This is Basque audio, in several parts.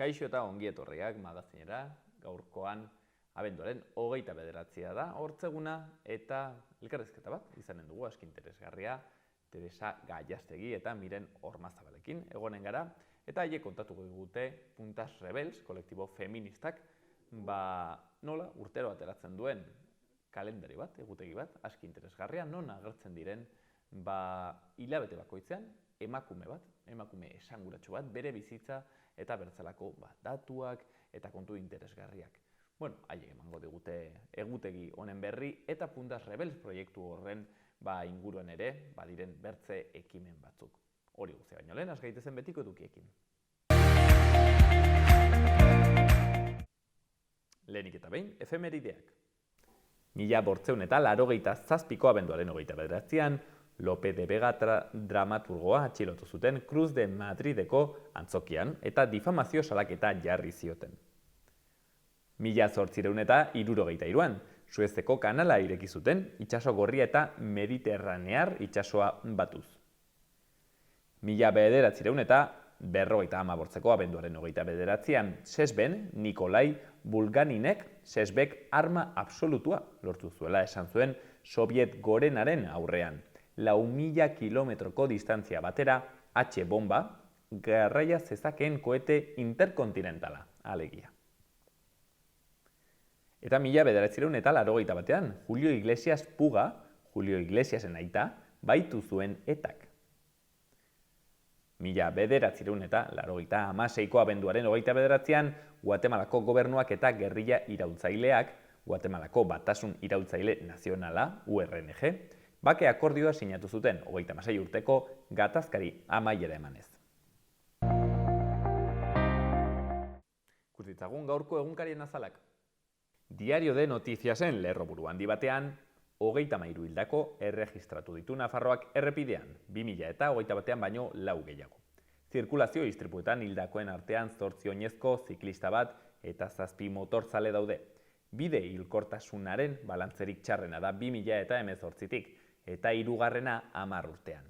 Kaixo eta ongi etorriak magazinera, gaurkoan abenduaren 29 da hortzeguna eta elkarrizketa bat izanen dugu aski interesgarria Teresa Gallastegi eta Miren Ormazabalekin egonen gara eta haiek kontatuko digute Puntas Rebels, kolektibo feministak, nola urtero ateratzen duen kalendari bat, egutegi bat, aski interesgarria, non agertzen diren hilabete bakoitzean emakume bat, emakume esanguratsu bat, bere bizitza eta bertzelako datuak eta kontu interesgarriak. Haiek emango digute egutegi honen berri eta Puntas Rebels proiektu horren inguruan ere badiren bertze ekimen batzuk. Hori guztia baino lehen, has gaitezen betiko edukiekin. Lehenik eta behin, efemerideak. 1987ko abenduaren 29an, Lope de Vega dramaturgoa atxilotu zuten Cruz de Madrideko antzokian eta difamazio salaketa jarri zioten. 1863an, Suezeko kanala ireki zuten itsaso gorria eta mediterranear itsasoa batuz. 1958ko abenduaren 29an, Sesben Nikolai Bulganinek Sesbek arma absolutua lortu zuela esan zuen Sobiet gorenaren aurrean. 4.000 kilometroko distantzia batera H-bomba garraia zezakeen koete interkontinentala, alegia. Eta 1981an, Julio Iglesias Puga, Julio Iglesiasen aita, baitu zuen etak. 1986ko abenduaren 29an, Guatemalako gobernuak eta gerrilla iraultzaileak, Guatemalako Batasun Iraultzaile Nazionala, URNG, bake akordioa sinatu zuten 36 urteko gatazkari amaiera emanez. Kurtitzagun gaurko egunkarien azalak. Diario de Noticiasen lerroburu handi batean, 33 hildako erregistratu ditu Nafarroak errepidean, 2021an baino 4 gehiago. Zirkulazio istripuetan hildakoen artean 8 oinezko ziklista bat eta 7 motorzale daude. Bide hilkortasunaren balantzerik txarrena da 2018tik eta 3. 10 urtean.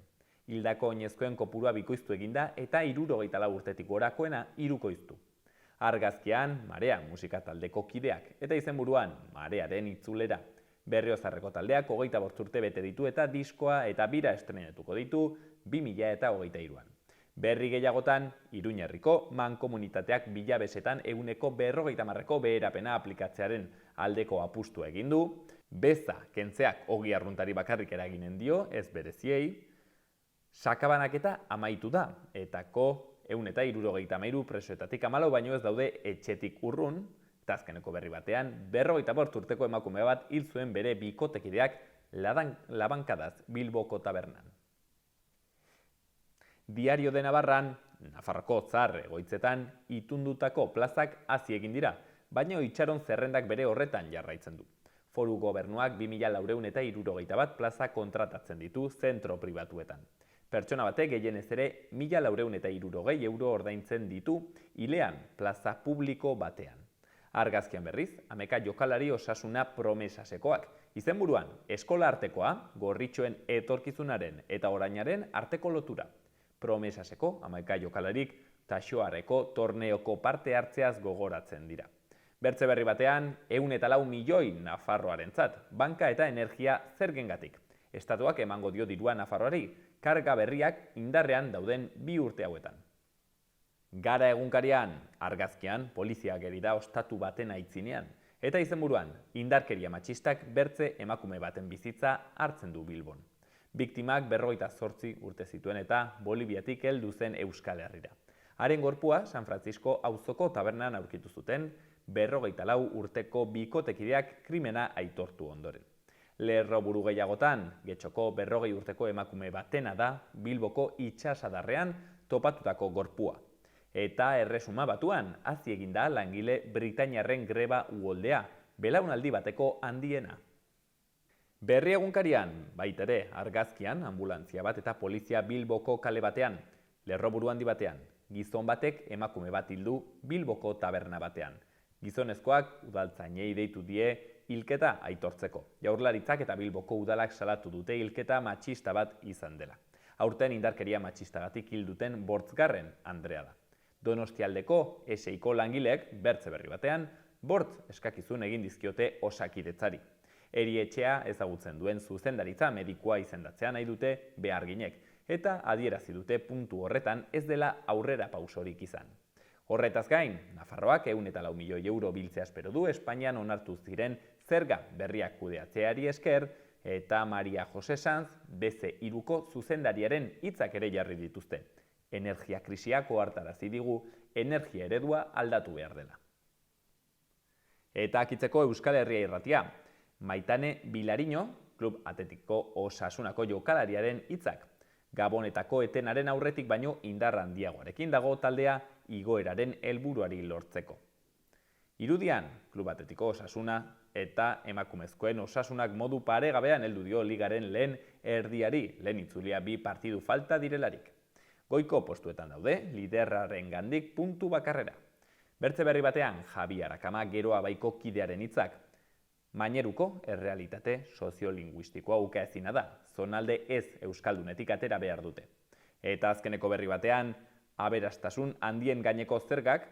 Hildako oinezkoen kopurua bikoiztu eginda eta 64 urtetik gorakoena hirukoiztu. Argazkian, Marea musika taldeko kideak, eta izenburuan, Marearen itzulera. Berriozarreko taldeak 25 urte bete ditu eta diskoa eta bira estrenatuko ditu 2023an. Berri gehiagotan, Iruñerriko mankomunitateak bilabesetan 40%ko beherapena aplikatzearen aldeko apustua egin du, beza kentzeak Ogi Arruntari bakarrik eraginen dio, ez bereziei, sakabanaketa amaitu da, etako 173 presoetatik 14 baino ez daude etxetik urrun, eta azkeneko berri batean, 45 urteko emakume bat hil zuen bere bikotekideak labankadaz Bilboko tabernan. Diario de Navarran, Nafarroko zahar egoitzetan, itundutako plazak hazi egin dira, baina itxaron zerrendak bere horretan jarraitzen du. Foru gobernuak 2461 plaza kontratatzen ditu zentro pribatuetan. Pertsona batek gehienez ere 1460 euro ordaintzen ditu hilean plaza publiko batean. Argazkian berriz, Ameka jokalari osasuna promesasekoak. Izenburuan, eskola artekoa, gorritxoen etorkizunaren eta orainaren arteko lotura. Promesaseko, Ameka jokalarik, Taxoarreko torneoko parte hartzeaz gogoratzen dira. Bertze berri batean, 104 milioi Nafarroarentzat, banka eta energia zergengatik. Estatuak emango dio dirua Nafarroari, karga berriak indarrean dauden 2 urte hauetan. Gara egunkarian, argazkian, polizia gerida ostatu baten aitzinean, eta izenburuan, indarkeria matxistak bertze emakume baten bizitza hartzen du Bilbon. Biktimak 58 urte zituen eta Boliviatik heldu zen Euskal Herrira. Haren gorpua San Francisco auzoko tabernan aurkitu zuten, 54 urteko bikotekideak krimena aitortu ondoren. Lerroburu gehiagotan, Getxoko 40 urteko emakume batena da Bilboko itsasadarrean topatutako gorpua. Eta Erresuma Batuan hazi eginda langile britainiarren greba uholdea, belaunaldi bateko handiena. Berri egunkarian, baita ere, argazkian, ambulantzia bat eta polizia Bilboko kale batean, lerroburu handi batean, gizon batek emakume bat hildu Bilboko taberna batean. Gizonezkoak udaltzainei deitu die hilketa aitortzeko. Jaurlaritzak eta Bilboko udalak salatu dute hilketa matxista bat izan dela. Aurten indarkeria matxistagatik hil duten 8. andrea da. Donostialdeko eseiko langileek bertze berri batean, bort eskakizun egin dizkiote Osakidetzari. Erietxea ezagutzen duen zuzendaritza medikua izendatzea nahi dute beharginek, eta adierazi dute puntu horretan ez dela aurrera pausorik izan. Horretaz gain, Nafarroak 104 milioi euro biltzea espero du Espainian onartu ziren zerga berriak kudeatzeari esker, eta Maria Jose Sanz, BC3ko zuzendariaren hitzak ere jarri dituzte. Energia krisiak ohartarazi digu, energia eredua aldatu behar dela. Eta akitzeko Euskal Herria Irratia. Maitane Bilariño, Klub Atletiko Osasunako jokalariaren hitzak. Gabonetako etenaren aurretik baino indar handiagoarekin dago taldea igoeraren helburuari lortzeko. Irudian, Klub Atletiko Osasuna eta emakumezkoen osasunak modu paregabean heldu dio ligaren lehen erdiari, lehen itzulia 2 partidu falta direlarik. Goiko postuetan daude, liderraren gandik puntu bakarrera. Bertze berri batean, Javi Arakama Geroa Baiko kidearen hitzak. Maineruko errealitate soziolinguistikoa ukaezina da, zonalde ez euskaldunetik atera behar dute. Eta azkeneko berri batean, aberastasun handien gaineko zergak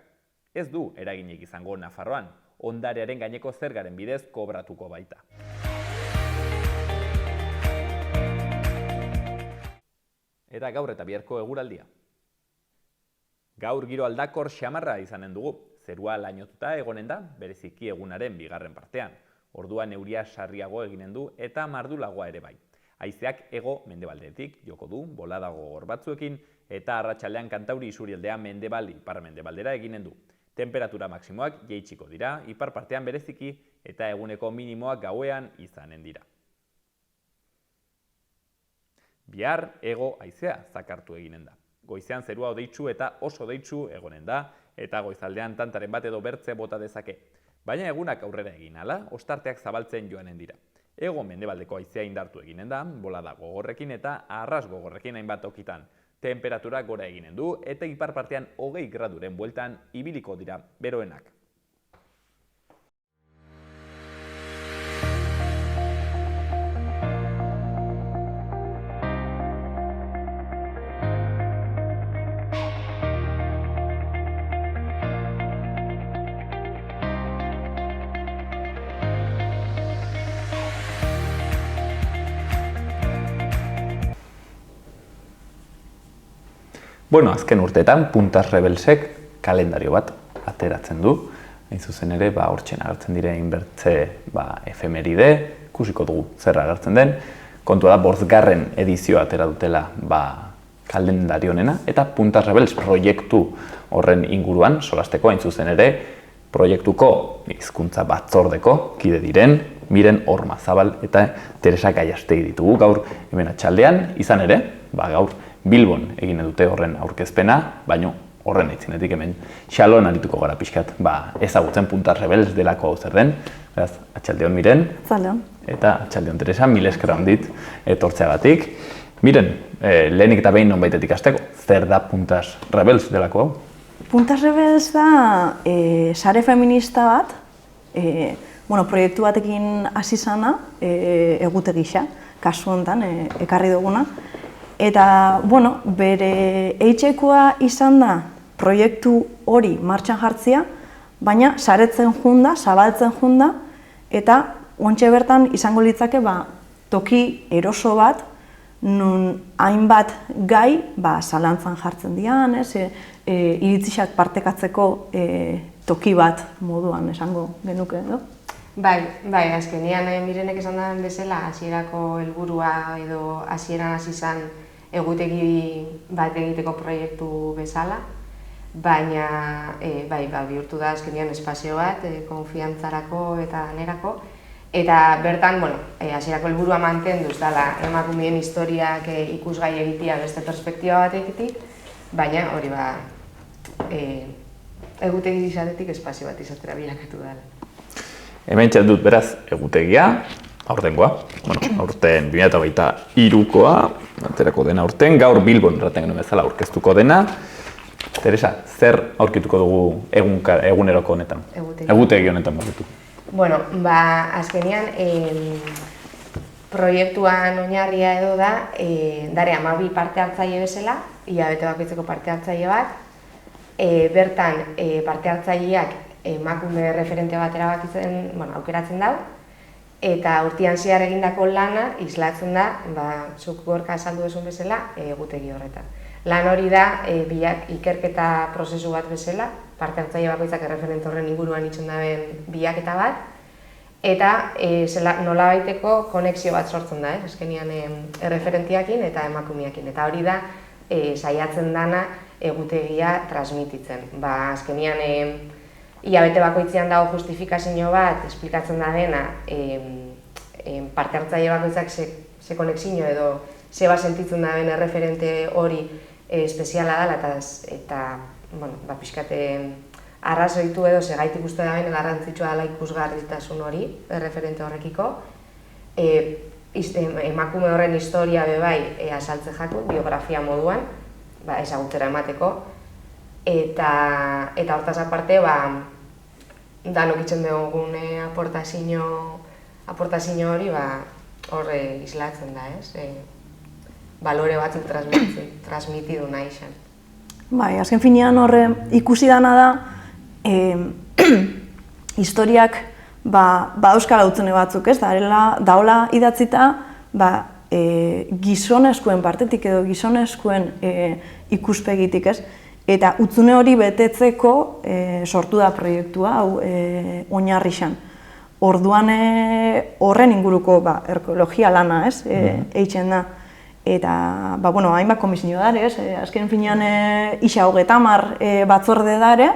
ez du eraginik izango Nafarroan, ondarearen gaineko zergaren bidez kobratuko baita. Eta gaur eta biharko eguraldia. Gaur giro aldakor xamarra izanen dugu, zerua lainotuta egonen da, bereziki egunaren bigarren partean. Orduan euria sarriago eginen du eta mardulagoa ere bai. Haizeak hego mendebaldetik joko du, bolada gogor batzuekin, eta arratsaldean Kantauri isurialdea mendebal ipar-mendebaldera eginen du. Temperatura maksimoak jaitsiko dira, ipar partean bereziki, eta eguneko minimoak gauean izanen dira. Bihar hego haizea zakartu eginen da. Goizean zerua odeitsu eta oso odeitsu egonen da, eta goizaldean tantaren bat edo bertze bota dezake. Baina egunak aurrera egin ala, ostarteak zabaltzen joanen dira. Hego mendebaldeko haizea indartu eginen da, bolada gogorrekin eta arras gogorrekin hainbat tokitan. Temperatura gora eginen du eta ipar partean 20 graduren bueltan ibiliko dira beroenak. Bueno, azken urteetan Puntas Rebelsek kalendario bat ateratzen du. Hain zuzen ere, hortzen agertzen diren bertze efemeride, ikusiko dugu zer agertzen den. Kontua da, 5. edizioa atera dutela kalendario honena, eta Puntas Rebels proiektu horren inguruan, solasteko hain zuzen ere, proiektuko hizkuntza batzordeko kide diren, Miren Ormazabal eta Teresa Gallastegi ditugu gaur hemen atxaldean, izan ere, gaur Bilbon egin dute horren aurkezpena, baino horren aitzinetik hemen Xaloan arituko gara pixkat, ezagutzen Puntas Rebels delako hau zer den. Beraz, atxaldeon Miren. Atxaldeon. Eta atxaldeon Teresa, mil esker handit etortzeagatik. Miren, lehenik eta behin nonbaitetik hasteko, zer da Puntas Rebels delako hau? Puntas Rebels da sare feminista bat, proiektu batekin hasi zana, egutegi kasu honetan ekarri duguna. Eta, bere eitxekoa izan da proiektu hori martxan jartzea, baina saretzen junda, zabaltzen junda, eta ontxe bertan izango litzake toki eroso bat, nun hainbat gai zalantzan jartzen dian, iritzixak partekatzeko toki bat moduan esango genuke, edo? Bai, azkenian Mirenek esan den bezala, hasierako helburua edo hasieran hasi zen egutegi bat egiteko proiektu bezala, baina bihurtu da azkenian espazio bat, konfiantzarako eta lanerako, eta bertan, hasierako helburua mantenduz dela emakumeen historiak ikusgai egitea beste perspektiba batetik, baina hori egutegi izatetik espazio bat izatera bilakatu dela. Hemen dut beraz egutegia, aurtengoa, aurten 2023koa, aterako dena aurten, gaur Bilbon erraten genuen bezala aurkeztuko dena. Teresa, zer aurkituko dugu eguneroko honetan? Egutegi honetan morritu. Azkenian, proiektuan oinarria edo da, dare 12 parte hartzaile bezala, hilabete bakoitzeko parte hartzaile bat, bertan parte hartzaileak emakume referente bat erabakitzen, aukeratzen dau, eta urtean zehar egindako lana islatzen da, zuk gorka azaldu duzun bezala, egutegi horretan. Lan hori da, ikerketa prozesu bat bezala, parte hartzaile bakoitzak erreferente horren inguruan itxon daben bilaketa bat, eta nolabaiteko konexio bat sortzen da, azkenian erreferentiakin eta emakumeakin. Eta hori da, saiatzen dana egutegia transmititzen. Azkenian, hilabete bakoitzean dago justifikazio bat, esplikatzen da dena, parte hartzaile bakoitzak ze konexio edo zeba sentitzen da den erreferente hori espeziala dela, eta pixkate arrazoitu edo segaitik uste da ben garrantzitsua dela ikusgarritasun hori, erreferente horrekiko. Emakume horren historia bebai azaltze jaku, biografia moduan, ezagutzera emateko. Eta hortaz aparte, danok itzen dugun aportazio hori horre islatzen da, ez? Balore batzuk transmitidu nahi izan. Azken finean horre ikusi dana da, historiak euskara utzune batzuk, ez? Daola idatzita, gizonezkoen partetik edo gizonezkoen ikuspegitik, ez? Eta utzune hori betetzeko sortu da proiektua, hau oinarri xan. Orduan horren inguruko arkeologia lana, ez? Eitzen da. Eta, hainbat komisio dare, ez? Azken finean isa 30 batzorde dare,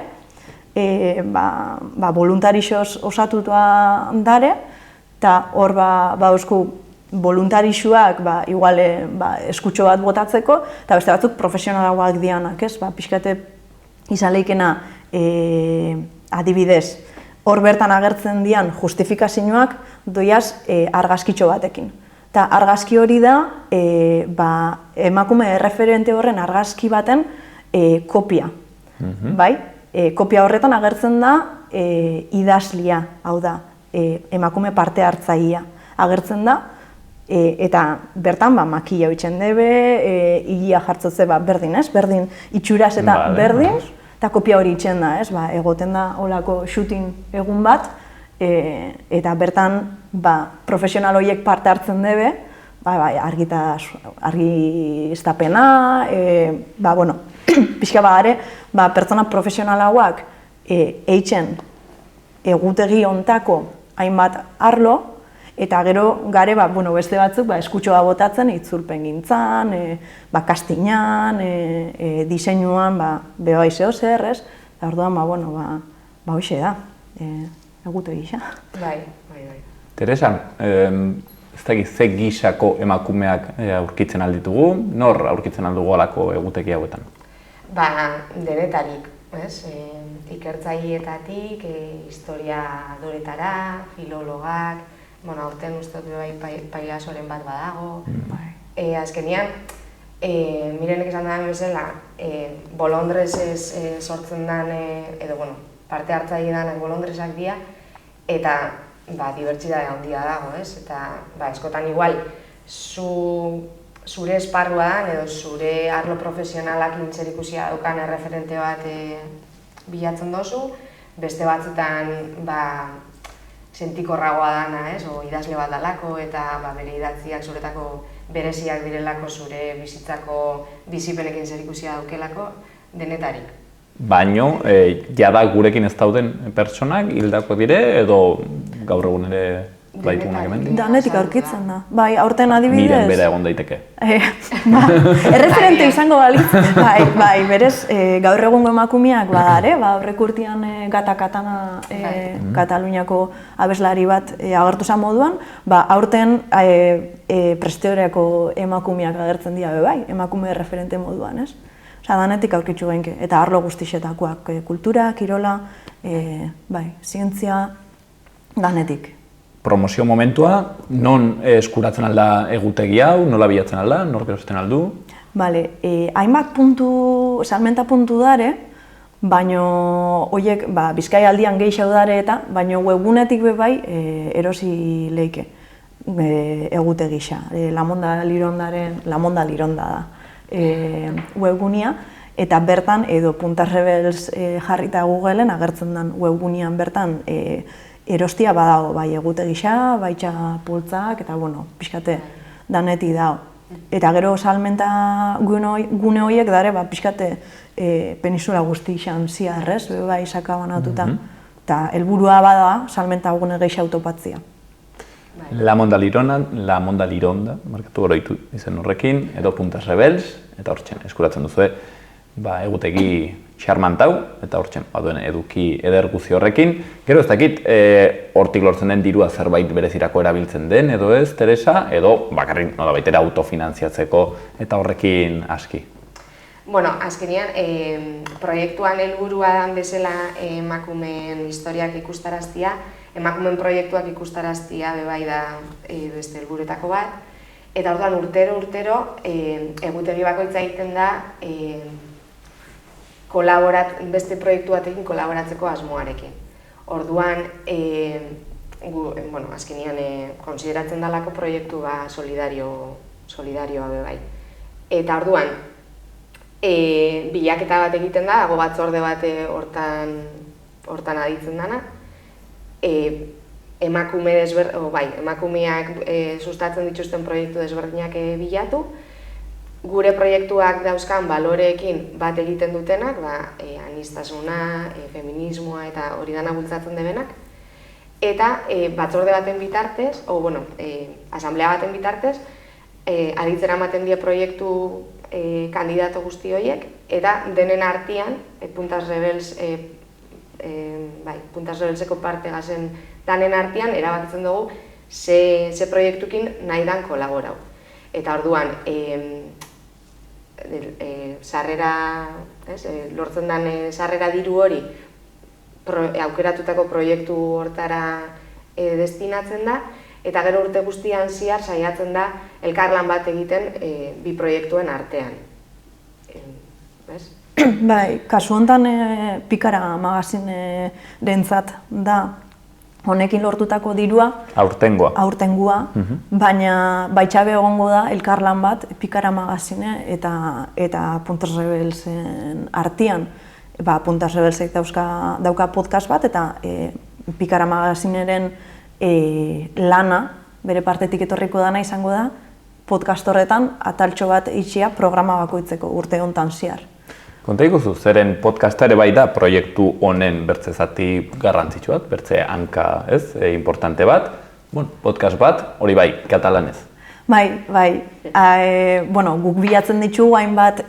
voluntarixoz osatutua dare, eta hor eusko voluntarixoak igual eskutxo bat botatzeko, eta beste batzuk profesionalagoak dianak, ez? Pixkate izan leikena adibidez, hor bertan agertzen dian justifikazioak doiaz argazkitxo batekin. Eta argazki hori da, emakume erreferente horren argazki baten kopia. Kopia horretan agertzen da idazlia, hau da, emakume parte hartzailea agertzen da, eta bertan makila hoitzen debe, higia jartzotze berdin, ez? Berdin itxuraz eta berdin, eta kopia hori itxen da, ez? Egoten da holako shooting egun bat, eta bertan profesional horiek parte hartzen debe, argiztapena, pixka bagare, pertsona profesionalauak eitzen egutegi ontako hainbat arlo, eta gero gare beste batzuk eskutxoa botatzen itzulpen gintzan, kastinan, diseinuan, bebai zeo zer, ez? Eta orduan, hoxe da, egutegi gisa. Bai. Teresa, ez dakit ze gisako emakumeak aurkitzen alditugu, nor aurkitzen aldugu alako egutegi hauetan? Denetarik, ez? Ikertzaileetatik, historiadoretara, filologak, aurten uste dut pailazoren bat badago. Azkenian, Mirenek esan da bezala, bolondrezez sortzen den, edo parte hartzaile denak bolondrezak dira, eta dibertsitate handia dago, ez? Eta eskotan igual, zure esparrua da, edo zure arlo profesionalak intzerikusia daukan erreferente bat bilatzen dozu, beste batzutan sentikorragoa dana, ez? O idazle bat dalako, eta bere idatziak zuretako bereziak direlako zure bizitzako bizipenekin zerikusia daukelako, denetarik. Baino, jada gurekin ez dauden pertsonak hildako dire, edo gaur egun ere baitugunak hemen? Danetik aurkitzen da. Aurten adibidez... Miren bera egon daiteke. Erreferente izango balitz. Berez, gaur egungo emakumeak badare, aurreko urtean Gata Katana Kataluniako abeslari bat agertu zen moduan, aurten presteoreako emakumeak agertzen dira bai, emakume referente moduan, ez? Danetik aurkitzu genke, eta arlo guztixetakoak, kultura, kirola, zientzia, danetik. Promozio momentua, non eskuratzen alda egutegi hau, nola bilatzen alda, nork erosten aldu? Hainbat puntu, salmenta puntu dare, baino horiek Bizkaia aldian gehiago dare eta, baino webgunetik bebai erosi leike egutegisa. Lamonda Lironda da webgunia, eta bertan, edo Puntas Rebels jarrita Googleen agertzen den webgunean bertan erostia badago, bai egutegisa, bai txapultzak, eta bueno, pixkate daneti dago. Eta gero salmenta gune horiek dare, pixkate peninsula guztixan ziarrez, bai sakabanatuta. Eta helburua bada salmenta gune gehiago topatzia. La Mondalironda, markatu goroitu izen horrekin, edo Puntas Rebels, eta hortxen eskuratzen duzue, egutegi xarmantau, eta hortxen baduen eduki eder guzi horrekin. Gero ez dakit, hortik lortzen den dirua zerbait berezirako erabiltzen den, edo ez, Teresa, edo bakarrik baitera autofinantziatzeko eta horrekin aski. Bueno, azkenean, proiektuan helburua dan bezala emakumeen historiak ikustaraztia, emakumeen proiektuak ikustaraztia bebai da beste helburuetako bat, eta orduan urtero egutegi bakoitza egiten da beste proiektu batekin kolaboratzeko asmoarekin. Orduan, azkenean konsideratzen dalako proiektu solidarioa bebai. Eta orduan, bilaketa bat egiten da, dago batzorde bat hortan aditzen dana. Emakumeak sustatzen dituzten proiektu desberdinak bilatu. Gure proiektuak dauzkan baloreekin bat egiten dutenak, aniztasuna, feminismoa eta hori dana bultzatzen debenak. Eta batzorde baten bitartez, asamblea baten bitartez, aditzera ematen die proiektu kandidato guzti horiek, eta denen artean, Puntas Rebelseko parte gazen danen artean, erabakitzen dugu ze proiektukin nahi dan kolaborau. Eta orduan, lortzen den sarrera diru hori aukeratutako proiektu hortara destinatzen da, eta gero urte guztian zehar saiatzen da elkarlan bat egiten bi proiektuen artean. Bai, kasu honetan Pikara magazinerentzat da honekin lortutako dirua. Aurtengoa, baina baitxabe egongo da elkarlan bat Pikara magazine eta Puntas Rebelsen artean. Puntas Rebelsek dauka podcast bat eta Pikara magazineren lana, bere partetik etorriko dana izango da, podcast horretan ataltxo bat itxia programa bakoitzeko urte hontan zehar. Konta ikuzu, zeren podcasta ere bai da proiektu honen bertze zati garrantzitsu bat, bertze hanka, importante bat, podcast bat, hori bai, katalanez. Bai. Guk bilatzen ditugu hainbat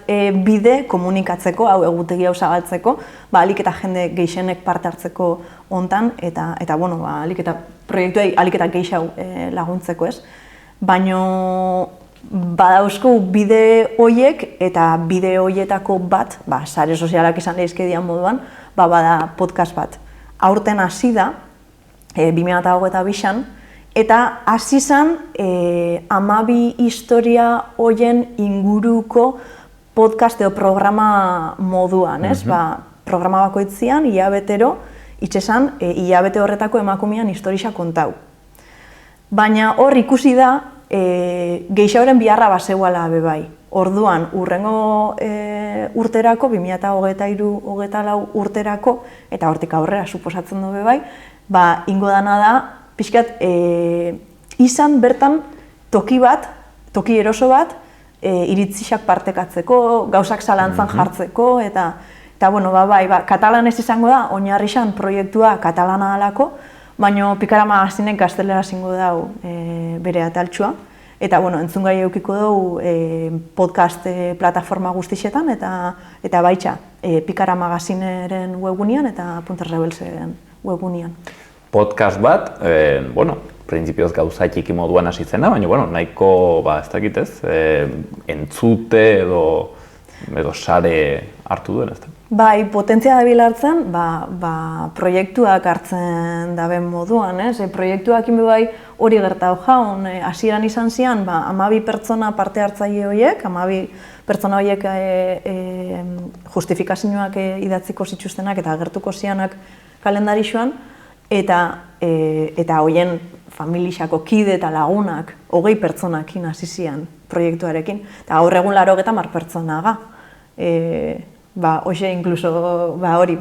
bide komunikatzeko, hau egutegi hau zabaltzeko, alik eta jende gehienek parte hartzeko hontan, eta alik eta proiektuei alik eta gehiago laguntzeko ez. Baina badauzko bide horiek eta bide horietako bat, sare sozialak izan lehizkedian moduan, bada podcast bat. Aurten hasi da, 2022an, eta hasi zen 12 historia horien inguruko podcast edo programa moduan, ez? Programa bakoitzean, hilabetero, itxesan, hilabete horretako emakumean historia kontau. Baina hor ikusi da, gehixauren biharra bazegoala bebai. Orduan, urrengo urterako, 2023-2024 urterako, eta hortik aurrera suposatzen du bebai, ingo dana da, pixkat, izan bertan toki eroso bat, iritzixak partekatzeko, gauzak zalantzan jartzeko, eta katalanez izango da, oinarrixan proiektua katalana dalako, baina Pikara magazinek gaztelera zingo dau bere ataltxua. Eta entzungai eukiko dugu podcast plataforma guztixetan, eta baitxa Pikara magazineren webgunean eta Puntas Rebelsen webgunean. Podcast bat, printzipioz gauza txiki moduan hasi zena, baina nahiko, ez dakit ez, entzute edo sare hartu duen, ez da? Bai, potentzia dabil hartzen, proiektuak hartzen daben moduan, ez? Proiektuak bai hori gertau jaun, hasieran izan zian, 12 pertsona parte hartzaile horiek, 12 pertsona horiek justifikazioak idatziko zituztenak eta agertuko zianak kalendarixoan, eta horien familixako kide eta lagunak 20 pertsonakin hasi zian proiektuarekin, eta gaur egun 80 pertsona ga. hoxe inkluso hori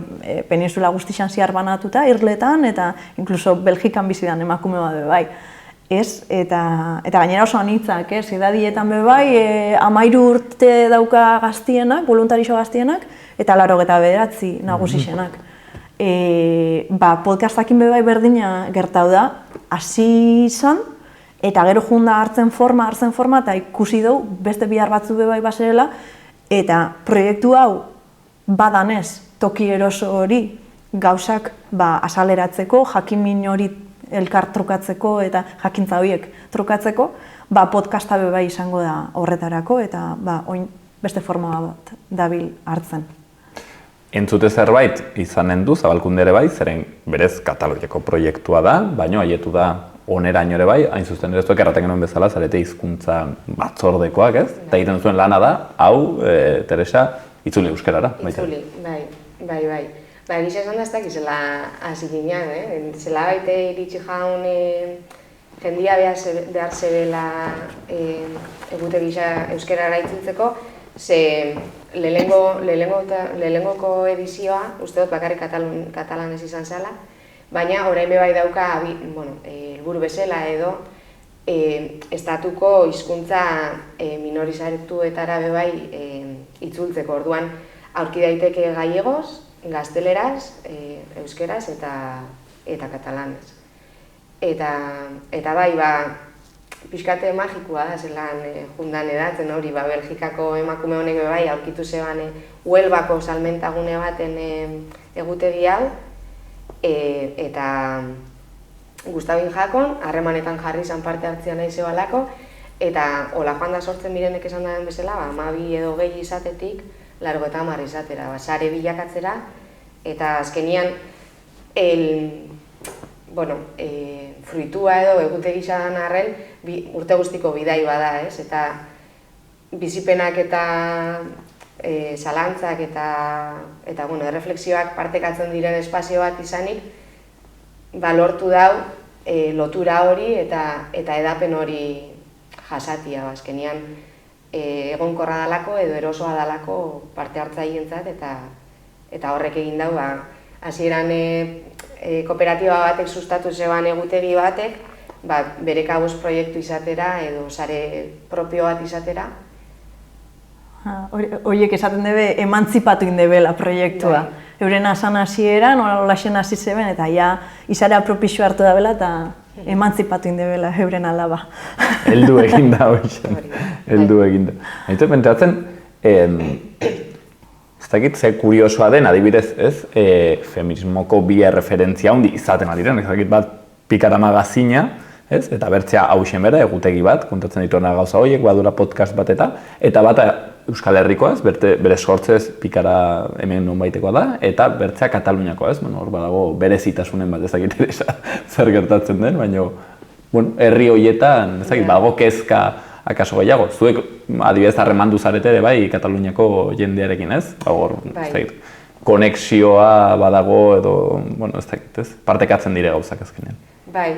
peninsula guztixan zehar banatuta, irletan, eta inkluso Belgikan bizidan emakume bat bai. Ez, eta gainera oso anitzak, ez, edadietan be bai, 13 urte dauka gaztienak, voluntarixo gaztienak, eta 89 nagusixenak. Podcastakin be bai berdina gertau da, hasi izan, eta gero junda hartzen forma, eta ikusi dugu beste bihar batzu be bai baserela, eta proiektu hau badanez toki eroso hori gauzak asaleratzeko, jakimin hori elkar trukatzeko eta jakintza horiek trukatzeko, podcasta be bai izango da horretarako eta oin beste forma bat dabil hartzen. Entzute zerbait izanen du Zabalkunde ere bai, zeren berez Kataluniako proiektua da, baina haietu da oneraino ere bai, hain zuzen ere zuek erraten genuen bezala, zarete hizkuntza batzordekoak, ez? Eta egiten zuen lana da, hau, Teresa, itzuli euskarara. Itzuli, bai. Egiz esan da ez dakizela hasi ginean, zela baite iritsi jaun jendia behar zebela egute gisa euskarara itzultzeko, ze lehenengoko edizioa, uste dut bakarrik katalanez izan zela, baina orain bai dauka helburu bezala edo estatuko hizkuntza minorizatuetara bai itzultzeko. Orduan aurki daiteke gallegoz, gazteleraz, euskeraz eta katalanez. Eta bai, pixkate magikoa da, zelan jundan edatzen hori, Belgikako emakume honek bai aurkitu zeban Huelbako salmentagune baten egutegi hau, eta Gustabin Jakon, harremanetan jarri izan parte hartzea nahi zebalako, eta hola joan da sortzen mirenek esan daren bezala, 12 edo gehi izatetik, 90 izatera, sare bilakatzera, eta azkenian fruitua edo egutegi izan arren urte guztiko bidai bada, ez? Eta bizipenak eta zalantzak eta erreflexioak partekatzen diren espazio bat izanik, lortu dau lotura hori eta edapen hori jasatia, azkenian egonkorra dalako edo erosoa dalako parte hartzaileentzat eta horrek egin dau hasieran kooperatiba batek sustatu zeban egutegi batek bere kabuz proiektu izatera edo sare propio bat izatera. Horiek esaten debe emantzipatu indebela proiektua. Euren asan hasieran, holaxen hasi zeben eta izara propixo hartu dabela eta emantzipatu indebela euren alaba. Heldu egin da hoxen, heldu egin da. Haitu pentsatzen, ez dakit ze kuriosoa den, adibidez, ez, feminismoko bi referentzia handi izaten adiren, ez dakit bat Pikara magazina, ez, eta bertzea hausen bera, egutegi bat, kontatzen dituena gauza horiek, badura podcast bat eta bat Euskal Herrikoa, bere sortzez Pikara hemen nonbaitekoa da, eta bertzea Kataluniakoa, ez, hor badago berezitasunen bat, ez dakit zer gertatzen den, baina herri horietan, ez dakit, badago kezka akaso gehiago. Zuek adibidez harremandu zarete ere bai Kataluniako jendearekin, ez? Ez dakit, konexioa badago edo, ez dakit, ez? Partekatzen dire gauzak azkenean. Bai.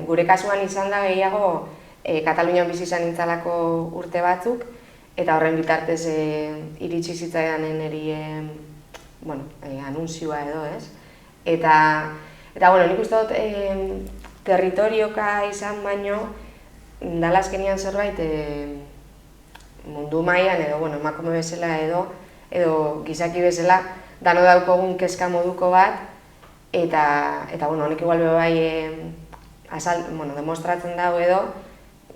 Gure kasuan izan da gehiago Katalunian bizi izan nintzalako urte batzuk, eta horren bitartez iritsi zitzaidanen eri anunzioa edo, ez? Eta nik uste dut territorioka izan baino, dala azkenian zerbait mundu mailan edo, emakume bezala edo gizaki bezala, dano daukogun kezka moduko bat, eta honek igual bai demostratzen dago edo,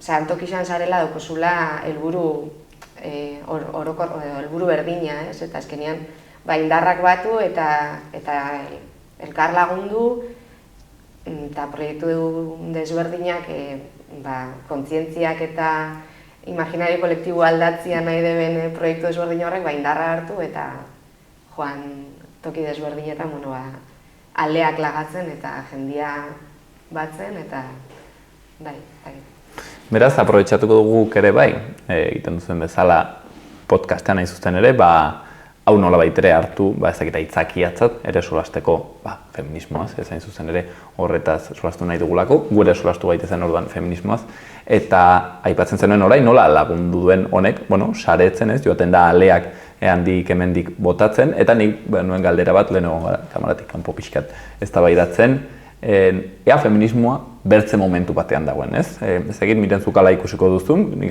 antoki izan zarela daukozula helburu berdina, ez? Eta azkenean indarrak batu eta elkar lagundu eta proiektu desberdinak kontzientziak eta imaginario kolektibo aldatzia nahi deben proiektu desberdin horrek indarra hartu eta joan toki desberdinetan aldeak lagatzen eta jendia batzen eta Beraz, aprobetxatuko dugu ere bai, egiten duzen bezala podcastean nahi zuzten ere, hau nolabait ere hartu, ez dakit aitzakiatzat, ere solasteko feminismoaz, ezain zuzen ere horretaz solastu nahi dugulako, gure solastu gaitezen orduan feminismoaz, eta aipatzen zenuen orain nola lagundu duen honek, saretzen ez, joaten da aleak handik hemendik botatzen, eta nik nuen galdera bat lehenago kamaratik kanpo pixkat eztabaidatzen, ea feminismoa bertze momentu batean dagoen, ez? Ez egin miren zukala ikusiko duzun, nik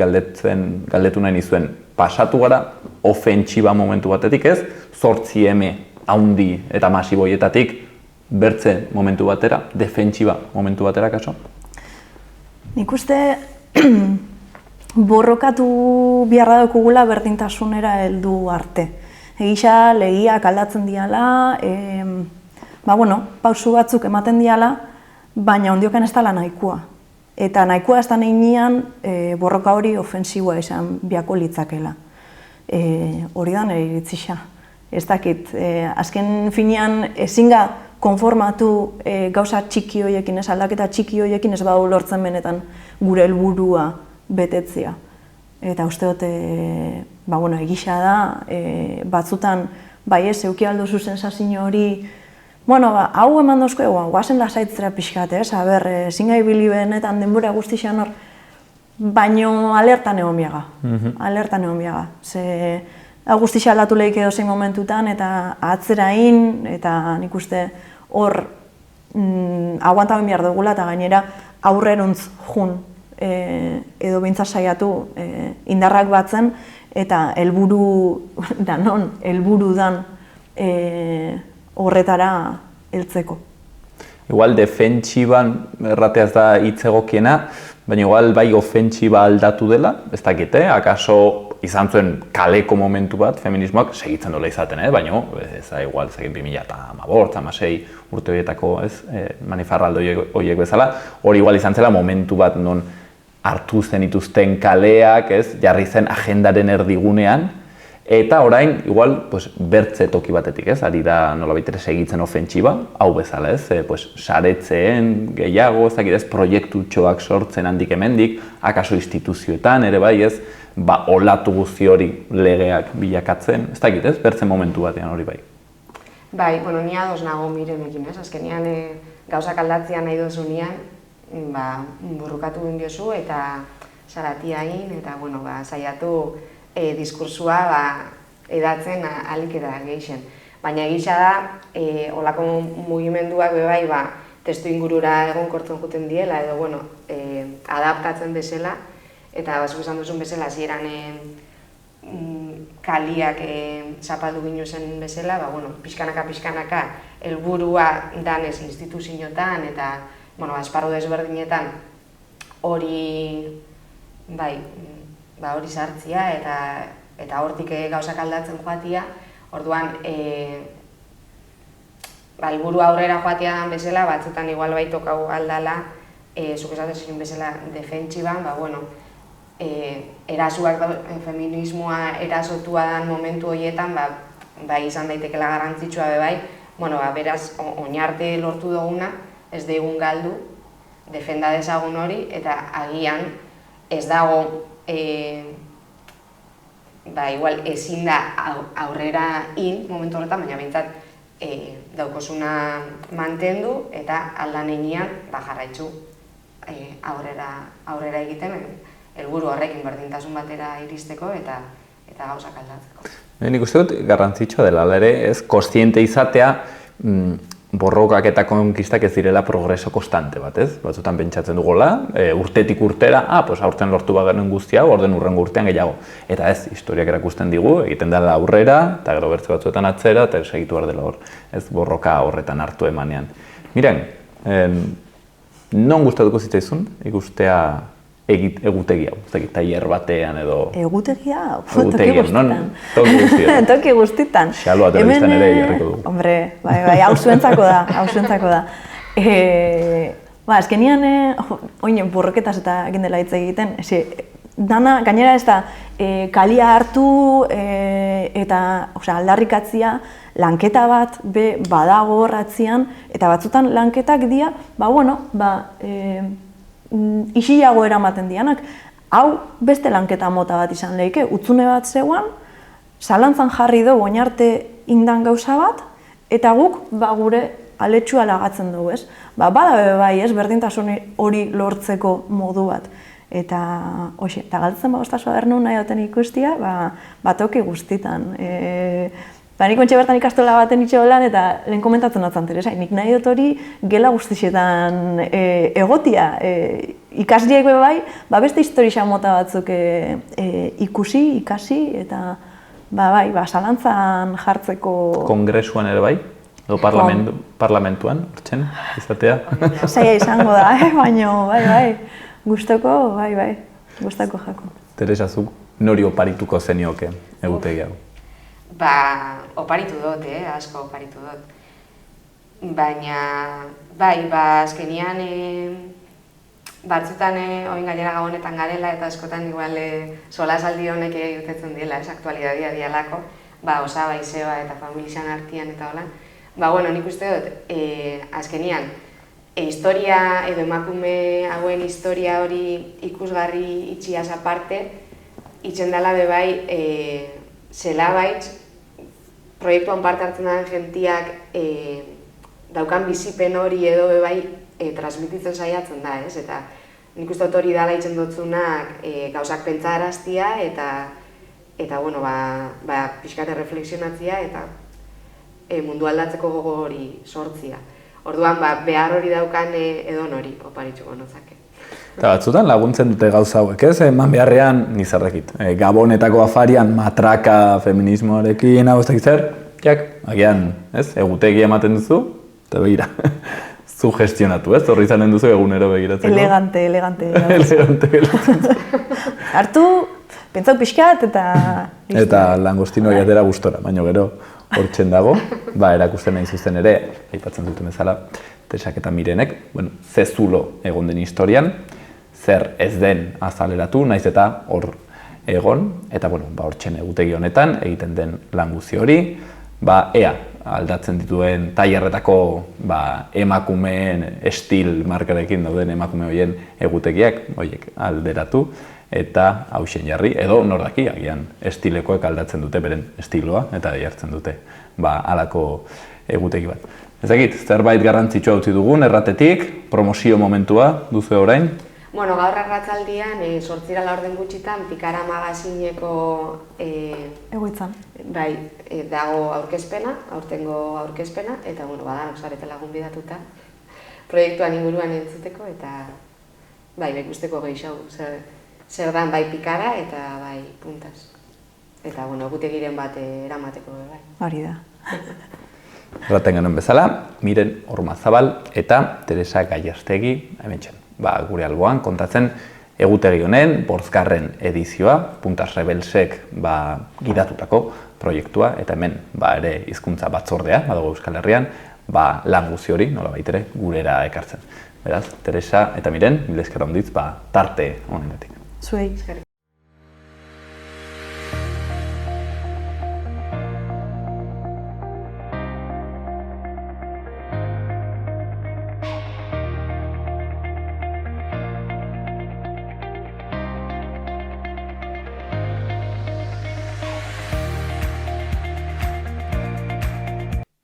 galdetu nahi nizuen pasatu gara ofentsiba momentu batetik, ez? 8M haundi eta masiboietatik bertze momentu batera, defentsiba momentu batera, kaso? Nik uste borrokatu biharra daukugula berdintasunera heldu arte. Egisa, legiak aldatzen diala, pausu batzuk ematen diala, baina ondioken ez dela nahikoa. Eta nahikoa ez da nahinean borroka hori ofensiboa izan biako litzakela. Hori da nire iritzisa. Ez dakit, azken finean ezinga konformatu gauza txiki horiekin, ez aldaketa txiki horiekin ez badu lortzen benetan gure helburua betetzea. Eta uste dut, egisa da, batzutan, ez, euki alduzu sensazio hori, hau eman dozko eguan, guazen lasaitzera pixkat, ezin gai bili benetan denbora guztixan hor, baino alertan egon biaga, alertan egon biaga. Ze guztixa aldatu lehik edo zein momentutan, eta atzerain, eta nik uste hor aguantaben behar dugula, eta gainera aurreruntz jun edo behintzat saiatu indarrak batzen, eta helburu dan horretara heltzeko. Igual defentsiban errateaz da hitz egokiena, baina igual bai ofentsiba aldatu dela, ez dakit, akaso izan zuen kaleko momentu bat feminismoak segitzen dola izaten, baina ez da igual 2015-16 urte horietako manifarraldo horiek bezala, hori igual izan zela momentu bat non hartu zenituzten kaleak, jarri zen agendaren erdigunean, eta orain, igual, bertze toki batetik, ari da nolabait ere segitzen ofentsiba, hau bezala, saretzen gehiago, proiektutxoak sortzen handik hemendik, akaso instituzioetan, ere bai, olatu guzti hori legeak bilakatzen, ez dakit, bertze momentu batean hori bai. Bai, ni ados nago Mirenekin, azkenean gauzak aldatzea nahi dozunean, burrukatu diozu eta saratiain, eta saiatu diskursua edatzen alik eta gehixen. Baina egisa da, olako mugimenduak bai, testu ingurura egonkortzen juten diela, edo adaptatzen bezala, eta bazuk esan duzun bezala, hasieran kaliak zapaldu ginu zen bezala, pixkanaka helburua danez instituzioetan eta esparru desberdinetan hori hori sartzia eta hortik gauzak aldatzen joatia, orduan helburu aurrera joatia dan bezala, batzutan igual baitokau aldala, zuk esaten bezala defentsiban, erasuak feminismoa erasotua dan momentu horietan, izan daitekela garrantzitsua bebai, beraz, oinarte lortu duguna, ez daigun galdu, defenda dezagun hori, eta agian ez dago igual ezin da aurrera hil momentu horretan, baina behintzat daukosuna mantendu eta aldan enean jarraitzu aurrera egiten helburu horrekin berdintasun batera iristeko eta gauzak aldatzeko. Nik uste dut garrantzitsua dela, ere ez kontziente izatea borrokak eta konkistak ez direla progreso konstante bat, ez? Batzutan pentsatzen dugula, urtetik urtera, aurten lortu bagaren guztia, orden urrengo urtean gehiago. Eta ez, historiak erakusten digu, egiten dela aurrera, eta gero bertze batzuetan atzera, eta segitu behar dela hor, ez borroka horretan hartu emanean. Miren, non gustatuko zitzaizun ikustea egutegi hau, tailer batean edo... Egutegia? Toki guztitan. Toki guztitan. Toki guztitan. Xaloa telebistan ere jarriko dugu. Hombre, hau zuentzako da. Azkenian, oinen, borroketaz eta egin dela hitz egiten, dana, gainera ez da, kalia hartu eta aldarrikatzia, lanketa bat badago horratzian, eta batzutan lanketak dira, isiago eramaten dianak. Hau beste lanketa mota bat izan lehike, utzune bat zegoan, zalantzan jarri dugu oin arte indan gauza bat, eta guk gure aletsua lagatzen dugu, ez? Bada bai, ez, berdintasun hori lortzeko modu bat. Eta, hoxe, eta galtzen bagoztasua ernu nahi duten ikustia, toki guztitan. Nik ontsa bertan ikastola baten itxo lan, eta lehen komentatzen atzan Teresa, nik nahi dut hori gela guztixetan egotia. Ikasliek bai, beste historia mota batzuk ikusi, ikasi, eta bai, zalantzan jartzeko... Kongresuan ere bai? Edo parlamentuan, hortzen, izatea? Zaila izango da, baina bai, gustoko jakon. Teresa, zuk nori oparituko zenioke egutegi hau? Oparitu dut, asko oparitu dut. Baina, azkenian batzutan oin gainera gabonetan garela eta askotan igual solasaldi honek utetzen diela, aktualidadia dialako, osaba, izeoa eta familizan artian eta hola. Nik uste dut, azkenian, historia edo emakume hauen historia hori ikusgarri itxiaz aparte, itxen dela bebai, zelabait, proiektuan parte hartzen den jentiak daukan bizipen hori edo bebai transmititzen saiatzen da, ez? Eta nik uste dut hori dala itxen dutzunak gauzak pentsaraztia eta pixkate reflexionatzia eta mundu aldatzeko gogo hori sortzia. Orduan, behar hori daukan edon hori oparitxuko notzake. Eta batzutan laguntzen dute gauza hauek, ez? Eman beharrean, nizarrekit, Gabonetako afarian matraka feminismoarekin hau ez dakit zer, agian, ez? Egutegi ematen duzu, eta begira, zu gestionatu, ez? Horri izanen duzu egunero begiratzeko. Elegante. Elegante. Hartu, pentsau pixkat eta... Eta langostino atera gustora, baina gero hortzen dago, erakusten nahi zuzen ere, aipatzen duten bezala, Teresak eta Mirenek, ze zulo egon den historian, zer ez den azaleratu, naiz eta hor egon, eta hortzen egutegi honetan egiten den lan guzti hori, ea aldatzen dituen tailerretako emakumeen estil markarekin dauden emakume horien egutegiak, horiek alderatu, eta hausen jarri, edo nordaki, agian estilekoek aldatzen dute beren estiloa, eta jartzen dute halako egutegi bat. Ezagit, zerbait garrantzitsua utzi dugun, erratetik, promozio momentua duzu orain? Gaur arratzaldian, 8 laurden gutxitan, Pikara magazineko egoitzan. Dago aurkezpena, aurtengo aurkezpena, eta badanok zarete lagun bidatuta proiektuan inguruan entzuteko, eta ikusteko gehiago zer dan Pikara eta Puntas. Eta egutegiren bat eramateko bai. Hori da. Erraten genuen bezala, Miren Ormazabal eta Teresa Gallastegi, hementxen, gure alboan kontatzen egutegi honen, 5. edizioa, Puntas Rebelsek gidatutako proiektua, eta hemen ere hizkuntza batzordea, badago Euskal Herrian, lan guzti hori, nolabait ere, gurera ekartzen. Beraz, Teresa eta Miren, mila esker onditz, tarte honengatik. Zuei.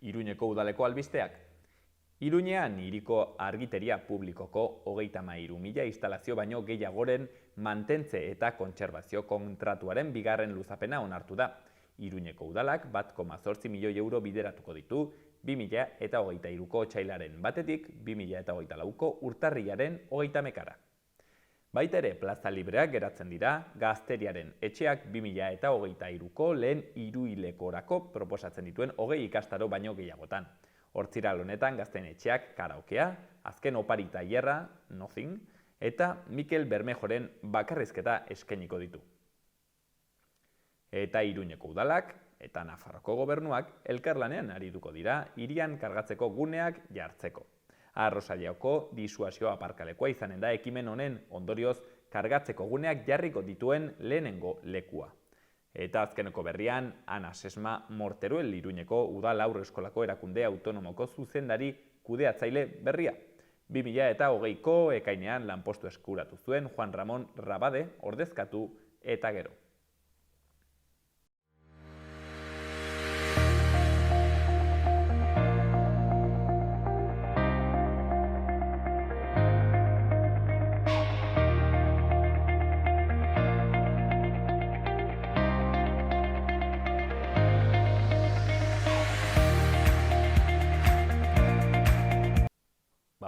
Iruñeko udaleko albisteak. Iruñean hiriko argiteria publikoko 33.000 instalazio baino gehiagoren mantentze eta kontserbazio kontratuaren 2. luzapena onartu da. Iruñeko udalak 1,8 milioi euro bideratuko ditu 2023ko otsailaren batetik 2024ko urtarrilaren 30-ekara. Baita ere, plaza libreak geratzen dira, Gazteriaren etxeak 2023ko lehen hiruhilekorako proposatzen dituen 20 ikastaro baino gehiagotan. Hortziral honetan Gazteen etxeak karaokea, azken opari tailerra, Nothing, eta Mikel Bermejoren bakarrizketa eskainiko ditu. Eta Iruñeko udalak eta Nafarroko gobernuak elkarlanean arituko dira hirian kargatzeko guneak jartzeko. Arrosaliako disuasio aparkalekoa izanen da ekimen honen ondorioz kargatzeko guneak jarriko dituen lehenengo lekua. Eta azkeneko berrian, Ana Sesma Morteruel Iruñeko udal haurreskolako erakunde autonomoko zuzendari kudeatzaile berria. 2020ko ekainean lanpostu eskuratu zuen Juan Ramon Rabade ordezkatu eta gero.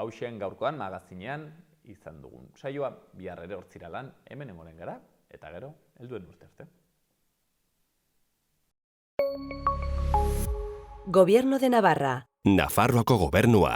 Hauxen gaurkoan magazinean izan dugun saioa, bihar ere hortziralan hemen egonen gara, eta gero, helduen urte arte. Gobierno de Navarra. Nafarroako gobernua.